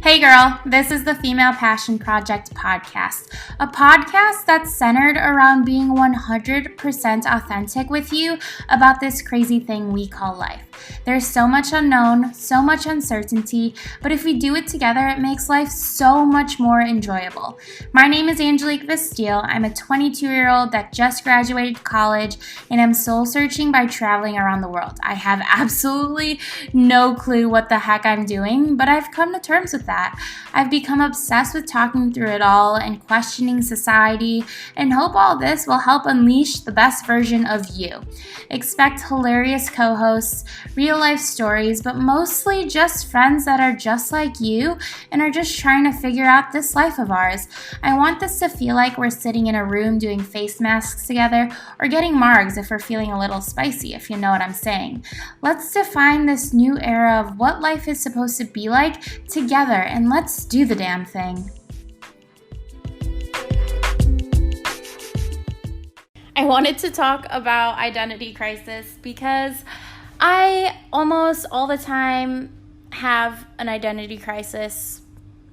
Hey girl, this is the Female Passion Project podcast, a podcast that's centered around being 100% authentic with you about this crazy thing we call life. There's so much unknown, so much uncertainty, but if we do it together, it makes life so much more enjoyable. My name is Angelique Vestil. I'm a 22-year-old that just graduated college, and I'm soul searching by traveling around the world. I have absolutely no clue what the heck I'm doing, but I've come to terms with that. I've become obsessed with talking through it all and questioning society, and hope all this will help unleash the best version of you. Expect hilarious co-hosts, real-life stories, but mostly just friends that are just like you and are just trying to figure out this life of ours. I want this to feel like we're sitting in a room doing face masks together or getting margs if we're feeling a little spicy, if you know what I'm saying. Let's define this new era of what life is supposed to be like together, and let's do the damn thing. I wanted to talk about identity crisis because I almost all the time have an identity crisis,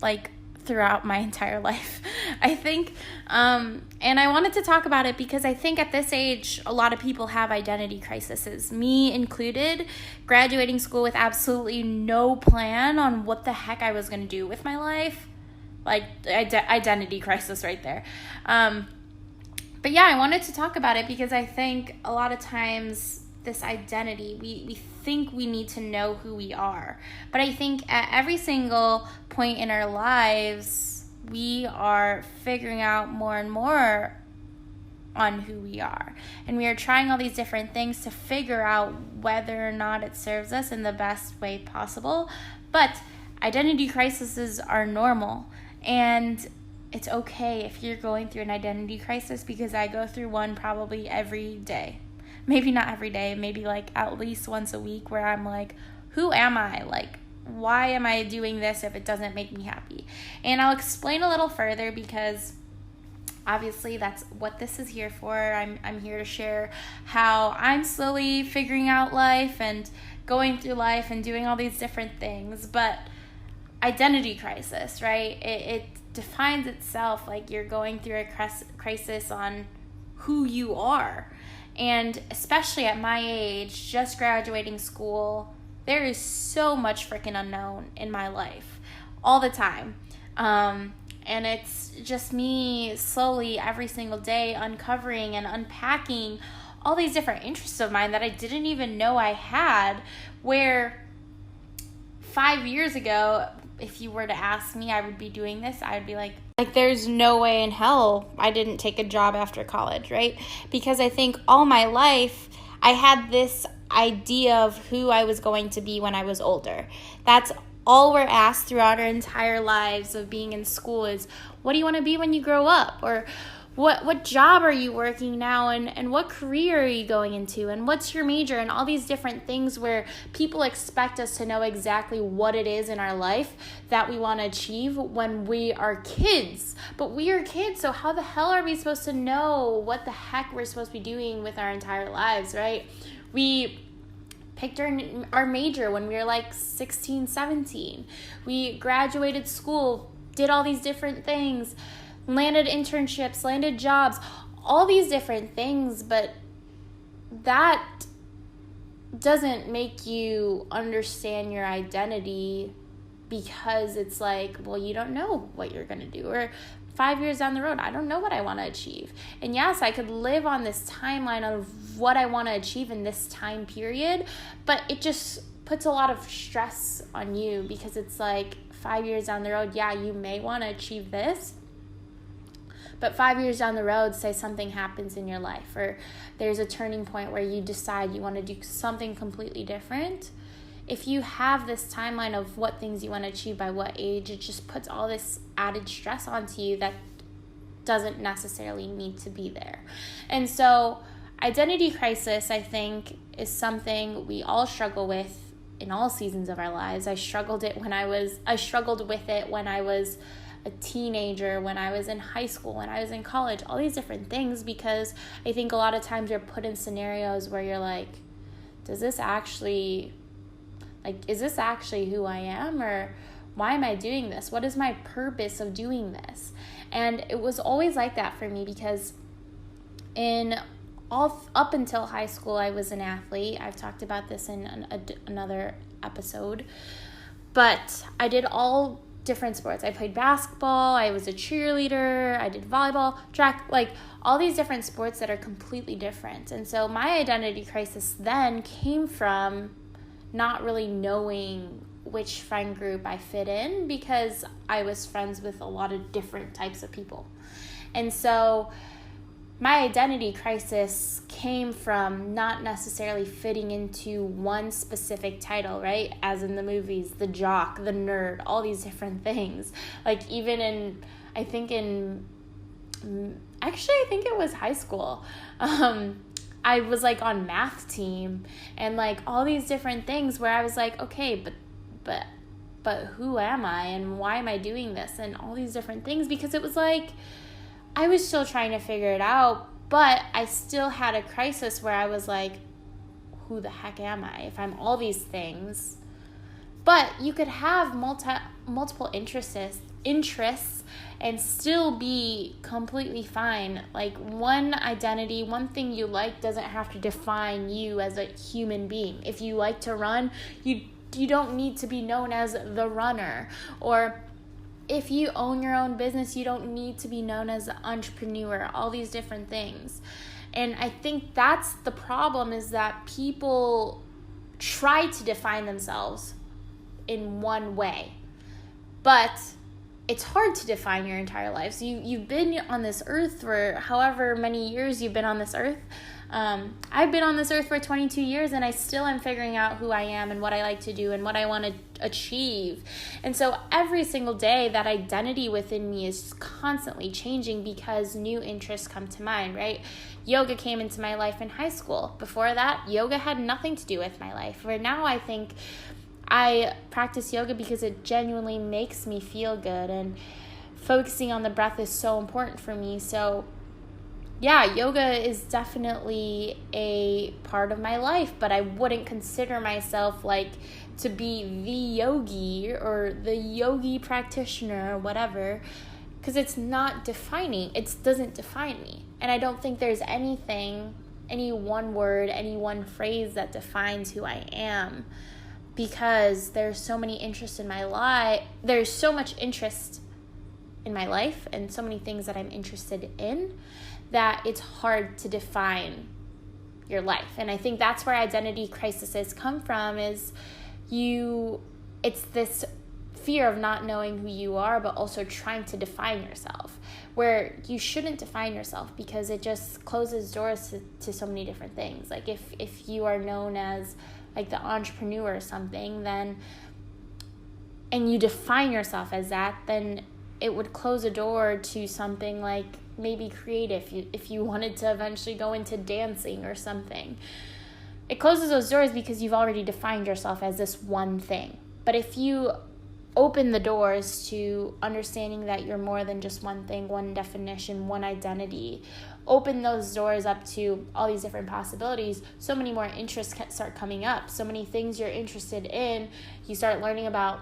like throughout my entire life, I think. And I wanted to talk about it because I think at this age, a lot of people have identity crises, me included, graduating school with absolutely no plan on what the heck I was going to do with my life. Like identity crisis right there. But yeah, I wanted to talk about it because I think a lot of times this identity, we think we need to know who we are. But I think at every single point in our lives, we are figuring out more and more on who we are. And we are trying all these different things to figure out whether or not it serves us in the best way possible. But identity crises are normal. And it's okay if you're going through an identity crisis, because I go through one probably every day. Maybe not every day, maybe like at least once a week, where I'm like, who am I? Like, why am I doing this if it doesn't make me happy? And I'll explain a little further because obviously that's what this is here for. I'm here to share how I'm slowly figuring out life and going through life and doing all these different things. But identity crisis, right? It defines itself like you're going through a crisis on who you are. And especially at my age, just graduating school, there is so much freaking unknown in my life all the time. And it's just me slowly every single day uncovering and unpacking all these different interests of mine that I didn't even know I had, where 5 years ago, if you were to ask me I would be doing this, I would be like there's no way in hell I didn't take a job after college, right? Because I think all my life I had this idea of who I was going to be when I was older. That's all we're asked throughout our entire lives of being in school is, what do you want to be when you grow up? Or what job are you working now, and what career are you going into, and what's your major, and all these different things where people expect us to know exactly what it is in our life that we want to achieve when we are kids. But we are kids, so how the hell are we supposed to know what the heck we're supposed to be doing with our entire lives, right? We picked our major when we were like 16, 17. We graduated school, did all these different things, landed internships, landed jobs, all these different things, but that doesn't make you understand your identity, because it's like, well, you don't know what you're going to do. Or 5 years down the road, I don't know what I want to achieve. And yes, I could live on this timeline of what I want to achieve in this time period, but it just puts a lot of stress on you, because it's like 5 years down the road, yeah, you may want to achieve this, but 5 years down the road, say something happens in your life, or there's a turning point where you decide you want to do something completely different. If you have this timeline of what things you want to achieve by what age, it just puts all this added stress onto you that doesn't necessarily need to be there. And so identity crisis, I think, is something we all struggle with in all seasons of our lives. I struggled with it when I was a teenager, when I was in high school, when I was in college, all these different things, because I think a lot of times you're put in scenarios where you're like, is this actually who I am, or why am I doing this? What is my purpose of doing this? And it was always like that for me, because up until high school, I was an athlete. I've talked about this in another episode. But I did all different sports. I played basketball, I was a cheerleader, I did volleyball, track, like all these different sports that are completely different. And so my identity crisis then came from not really knowing which friend group I fit in, because I was friends with a lot of different types of people. And so my identity crisis came from not necessarily fitting into one specific title, right? As in the movies, the jock, the nerd, all these different things. Like even I think it was high school. I was like on math team and like all these different things where I was like, okay, but who am I and why am I doing this? And all these different things, because it was like, I was still trying to figure it out, but I still had a crisis where I was like, who the heck am I if I'm all these things? But you could have multiple interests and still be completely fine. Like one identity, one thing you like doesn't have to define you as a human being. If you like to run, you don't need to be known as the runner. Or if you own your own business, you don't need to be known as an entrepreneur, all these different things. And I think that's the problem, is that people try to define themselves in one way. But it's hard to define your entire life. So you've been on this earth for however many years you've been on this earth. I've been on this earth for 22 years and I still am figuring out who I am and what I like to do and what I want to achieve. And so every single day, that identity within me is constantly changing because new interests come to mind, right? Yoga came into my life in high school. Before that, yoga had nothing to do with my life. Where now I think I practice yoga because it genuinely makes me feel good, and focusing on the breath is so important for me. So yeah, yoga is definitely a part of my life, but I wouldn't consider myself like to be the yogi or the yogi practitioner or whatever, because it's not defining. It doesn't define me. And I don't think there's anything, any one word, any one phrase that defines who I am, because there's so many interests in my life. There's so much interest in my life and so many things that I'm interested in, that it's hard to define your life. And I think that's where identity crises come from, is it's this fear of not knowing who you are, but also trying to define yourself, where you shouldn't define yourself, because it just closes doors to so many different things. Like if you are known as like the entrepreneur or something, then, and you define yourself as that, then it would close a door to something like maybe creative, if you wanted to eventually go into dancing or something. It closes those doors because you've already defined yourself as this one thing. But if you open the doors to understanding that you're more than just one thing, one definition, one identity, open those doors up to all these different possibilities, so many more interests can start coming up, so many things you're interested in, you start learning about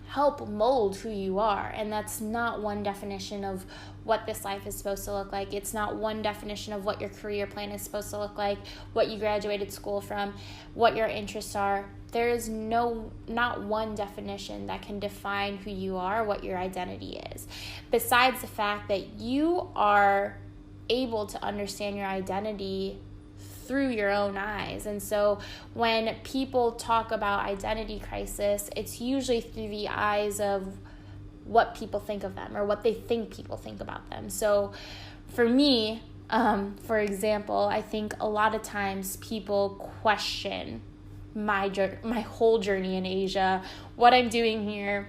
help mold who you are. And that's not one definition of what this life is supposed to look like. It's not one definition of what your career plan is supposed to look like, what you graduated school from, what your interests are. There is not one definition that can define who you are, what your identity is, besides the fact that you are able to understand your identity through your own eyes. And so when people talk about identity crisis, it's usually through the eyes of what people think of them, or what they think people think about them. So for me, for example, I think a lot of times people question my whole journey in Asia, what I'm doing here,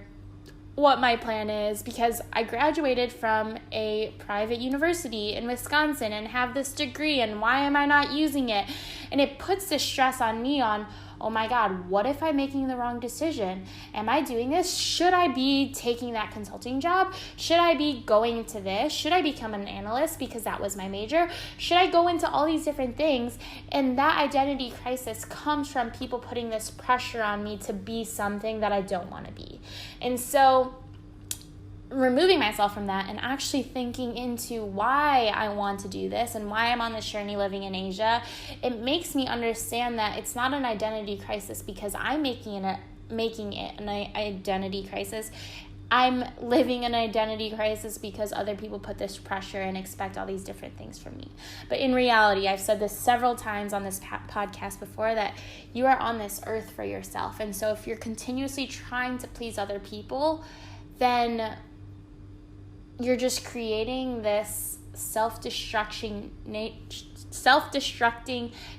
what my plan is, because I graduated from a private university in Wisconsin and have this degree, and why am I not using it? And it puts the stress on me on, oh my God, what if I'm making the wrong decision? Am I doing this? Should I be taking that consulting job? Should I be going to this? Should I become an analyst because that was my major? Should I go into all these different things? And that identity crisis comes from people putting this pressure on me to be something that I don't want to be. And so removing myself from that and actually thinking into why I want to do this and why I'm on this journey living in Asia, it makes me understand that it's not an identity crisis because I'm making it an identity crisis. I'm living an identity crisis because other people put this pressure and expect all these different things from me. But in reality, I've said this several times on this podcast before, that you are on this earth for yourself. And so if you're continuously trying to please other people, then you're just creating this self-destructing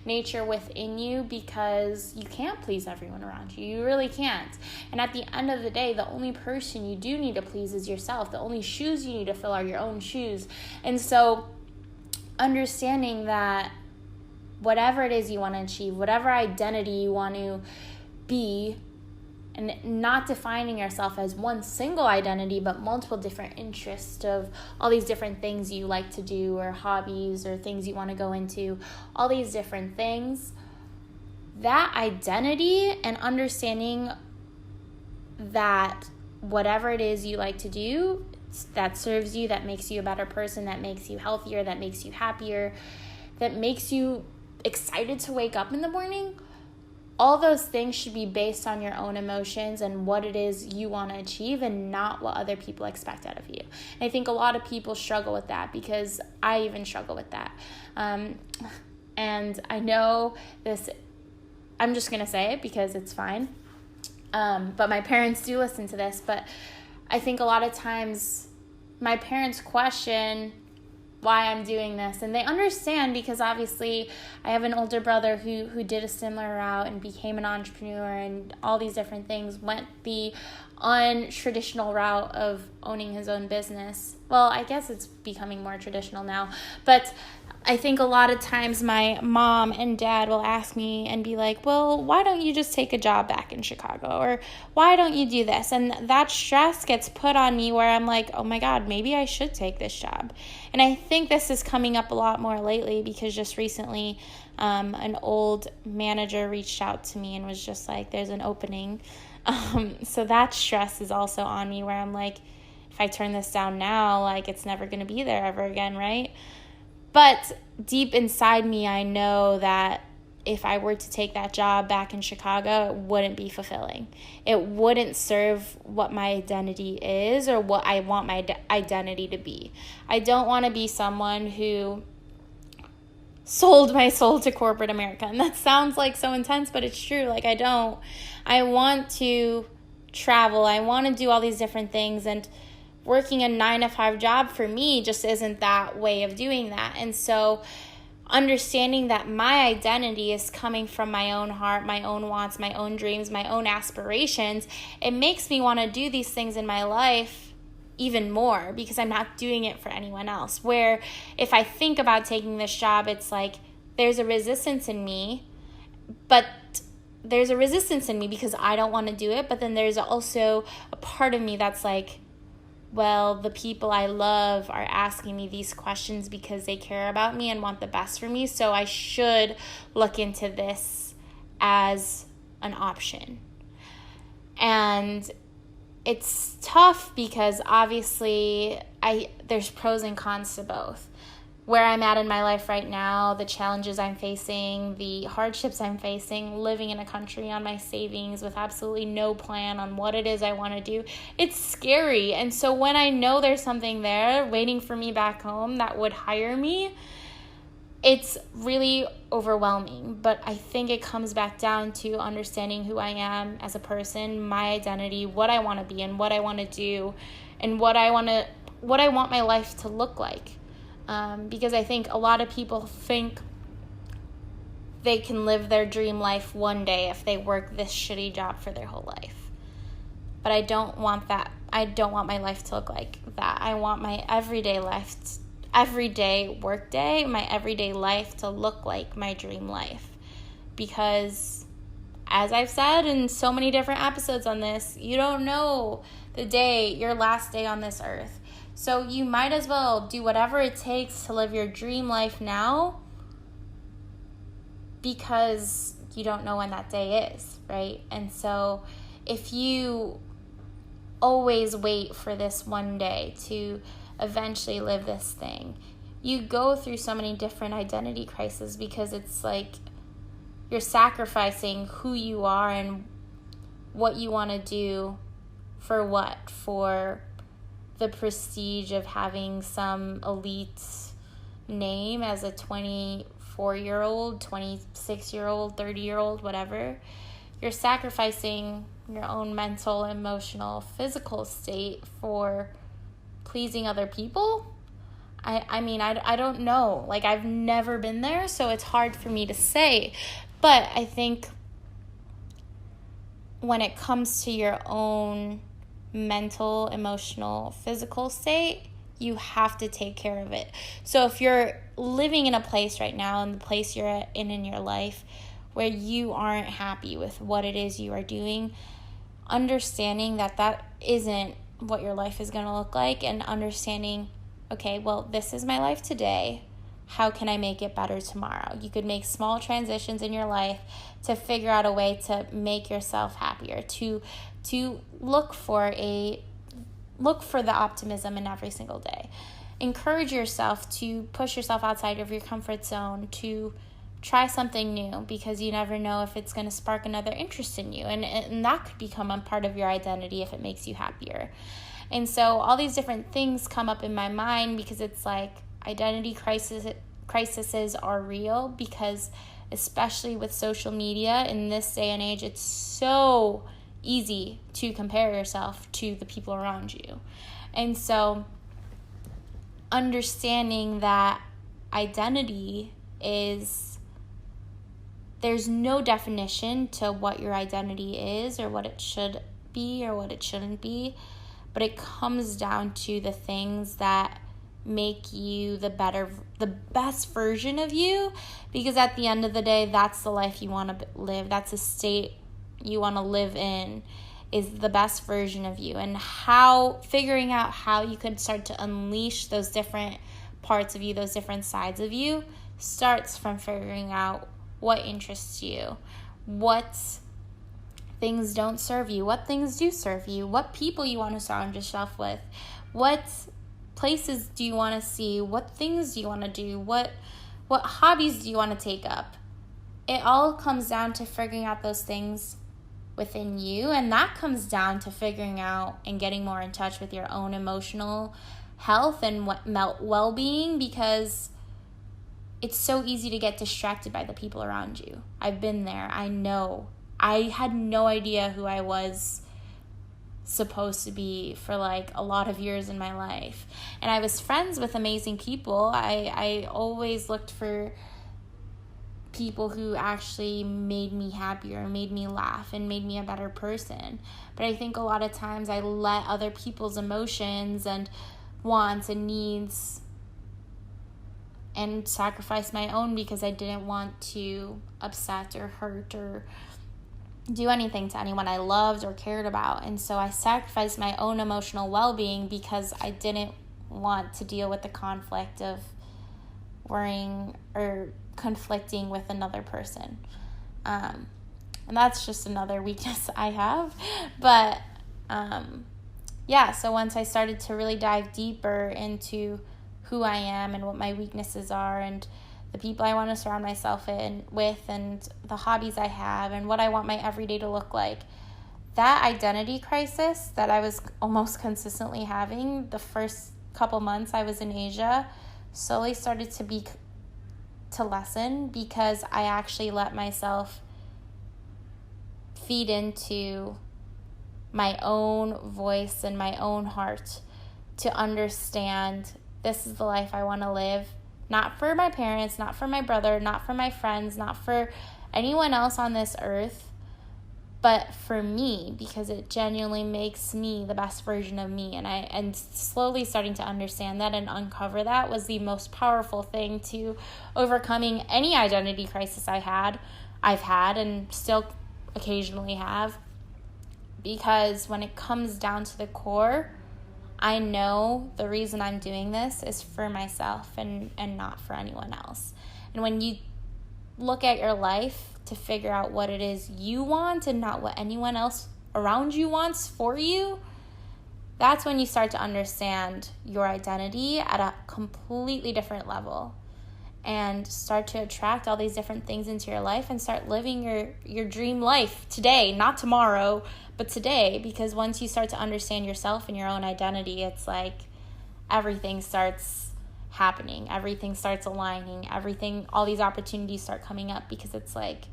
nature within you because you can't please everyone around you. You really can't. And at the end of the day, the only person you do need to please is yourself. The only shoes you need to fill are your own shoes. And so understanding that whatever it is you want to achieve, whatever identity you want to be, and not defining yourself as one single identity, but multiple different interests of all these different things you like to do, or hobbies, or things you want to go into, all these different things. That identity and understanding that whatever it is you like to do, that serves you, that makes you a better person, that makes you healthier, that makes you happier, that makes you excited to wake up in the morning, all those things should be based on your own emotions and what it is you want to achieve, and not what other people expect out of you. And I think a lot of people struggle with that, because I even struggle with that. And I know this, I'm just going to say it because it's fine. But my parents do listen to this, but I think a lot of times my parents question why I'm doing this, and they understand because obviously I have an older brother who did a similar route and became an entrepreneur and all these different things, went the untraditional route of owning his own business. Well, I guess it's becoming more traditional now, but I think a lot of times my mom and dad will ask me and be like, well, why don't you just take a job back in Chicago? Or why don't you do this? And that stress gets put on me where I'm like, oh my God, maybe I should take this job. And I think this is coming up a lot more lately, because just recently an old manager reached out to me and was just like, there's an opening. So that stress is also on me where I'm like, if I turn this down now, like it's never going to be there ever again, right? But deep inside me, I know that if I were to take that job back in Chicago, it wouldn't be fulfilling. It wouldn't serve what my identity is or what I want my identity to be. I don't want to be someone who sold my soul to corporate America. And that sounds like so intense, but it's true. Like, I don't. I want to travel. I want to do all these different things, and working a 9-to-5 job for me just isn't that way of doing that. And so understanding that my identity is coming from my own heart, my own wants, my own dreams, my own aspirations, it makes me want to do these things in my life even more, because I'm not doing it for anyone else. Where if I think about taking this job, it's like there's a resistance in me, but there's a resistance in me because I don't want to do it. But then there's also a part of me that's like, well, the people I love are asking me these questions because they care about me and want the best for me, so I should look into this as an option. And it's tough because obviously there's pros and cons to both. Where I'm at in my life right now, the challenges I'm facing, the hardships I'm facing, living in a country on my savings with absolutely no plan on what it is I want to do, it's scary. And so when I know there's something there waiting for me back home that would hire me, it's really overwhelming. But I think it comes back down to understanding who I am as a person, my identity, what I want to be and what I want to do, and what I want my life to look like. Because I think a lot of people think they can live their dream life one day if they work this shitty job for their whole life. But I don't want that. I don't want my life to look like that. I want my everyday life, everyday work day, my everyday life to look like my dream life. Because as I've said in so many different episodes on this, you don't know the day, your last day on this earth. So you might as well do whatever it takes to live your dream life now, because you don't know when that day is, right? And so if you always wait for this one day to eventually live this thing, you go through so many different identity crises, because it's like you're sacrificing who you are and what you want to do for what? For the prestige of having some elite name as a 24-year-old, 26-year-old, 30-year-old, whatever. You're sacrificing your own mental, emotional, physical state for pleasing other people. I mean, I don't know. Like, I've never been there, so it's hard for me to say. But I think when it comes to your own mental, emotional, physical state, you have to take care of it. So if you're living in a place right now, in the place you're in your life, where you aren't happy with what it is you are doing, understanding that isn't what your life is going to look like, and understanding, okay, well, this is my life today. How can I make it better tomorrow? You could make small transitions in your life to figure out a way to make yourself happier, to look for the optimism in every single day. Encourage yourself to push yourself outside of your comfort zone, to try something new, because you never know if it's going to spark another interest in you. And that could become a part of your identity if it makes you happier. And so all these different things come up in my mind, because it's like identity crises are real, because especially with social media in this day and age, it's so easy to compare yourself to the people around you. And so understanding that identity there's no definition to what your identity is, or what it should be, or what it shouldn't be, but it comes down to the things that make you the best version of you, because at the end of the day, that's the life you want to live. That's a state you want to live in, is the best version of you. And figuring out how you could start to unleash those different parts of you, those different sides of you, starts from figuring out what interests you, what things don't serve you, what things do serve you, what people you want to surround yourself with, what places do you want to see, what things do you want to do, what hobbies do you want to take up. It all comes down to figuring out those things within you, and that comes down to figuring out and getting more in touch with your own emotional health and well-being, because it's so easy to get distracted by the people around you. I've been there. I know. I had no idea who I was supposed to be for like a lot of years in my life. And I was friends with amazing people. I always looked for people who actually made me happier, made me laugh, and made me a better person. But I think a lot of times I let other people's emotions and wants and needs and sacrifice my own, because I didn't want to upset or hurt or do anything to anyone I loved or cared about. And so I sacrificed my own emotional well-being, because I didn't want to deal with the conflict of worrying or conflicting with another person. And that's just another weakness I have. But so once I started to really dive deeper into who I am and what my weaknesses are, and the people I want to surround myself with, and the hobbies I have, and what I want my everyday to look like, that identity crisis that I was almost consistently having the first couple months I was in Asia slowly started to lessen, because I actually let myself feed into my own voice and my own heart to understand this is the life I want to live. Not for my parents, not for my brother, not for my friends, not for anyone else on this earth, but for me, because it genuinely makes me the best version of me. And slowly starting to understand that and uncover that was the most powerful thing to overcoming any identity crisis I've had and still occasionally have, because when it comes down to the core, I know the reason I'm doing this is for myself and not for anyone else. And when you look at your life to figure out what it is you want and not what anyone else around you wants for you, that's when you start to understand your identity at a completely different level and start to attract all these different things into your life and start living your dream life today, not tomorrow, but today. Because once you start to understand yourself and your own identity, it's like everything starts happening, everything starts aligning, all these opportunities start coming up, because it's like,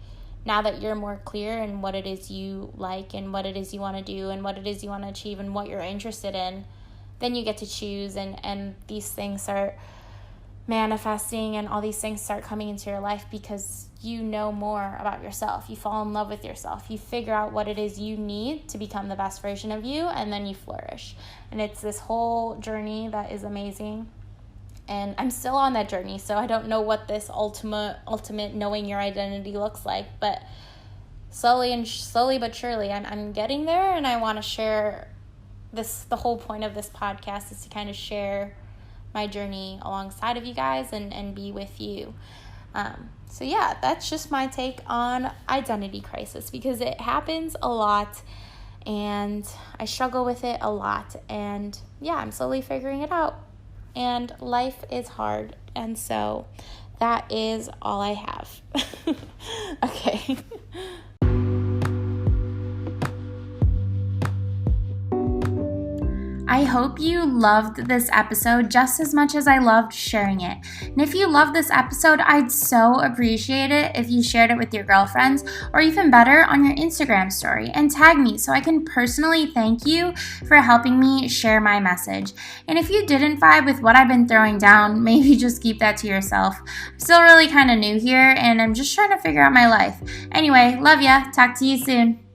now that you're more clear in what it is you like and what it is you want to do and what it is you want to achieve and what you're interested in, then you get to choose, and these things start manifesting and all these things start coming into your life because you know more about yourself. You fall in love with yourself. You figure out what it is you need to become the best version of you, and then you flourish. And it's this whole journey that is amazing. And I'm still on that journey, so I don't know what this ultimate knowing your identity looks like, but slowly but surely I'm getting there, and I want to share this. The whole point of this podcast is to kind of share my journey alongside of you guys and be with you. So yeah, that's just my take on identity crisis, because it happens a lot and I struggle with it a lot, and yeah, I'm slowly figuring it out. And life is hard. And so that is all I have. Okay. I hope you loved this episode just as much as I loved sharing it. And if you loved this episode, I'd so appreciate it if you shared it with your girlfriends, or even better, on your Instagram story, and tag me so I can personally thank you for helping me share my message. And if you didn't vibe with what I've been throwing down, maybe just keep that to yourself. I'm still really kind of new here, and I'm just trying to figure out my life. Anyway, love ya. Talk to you soon.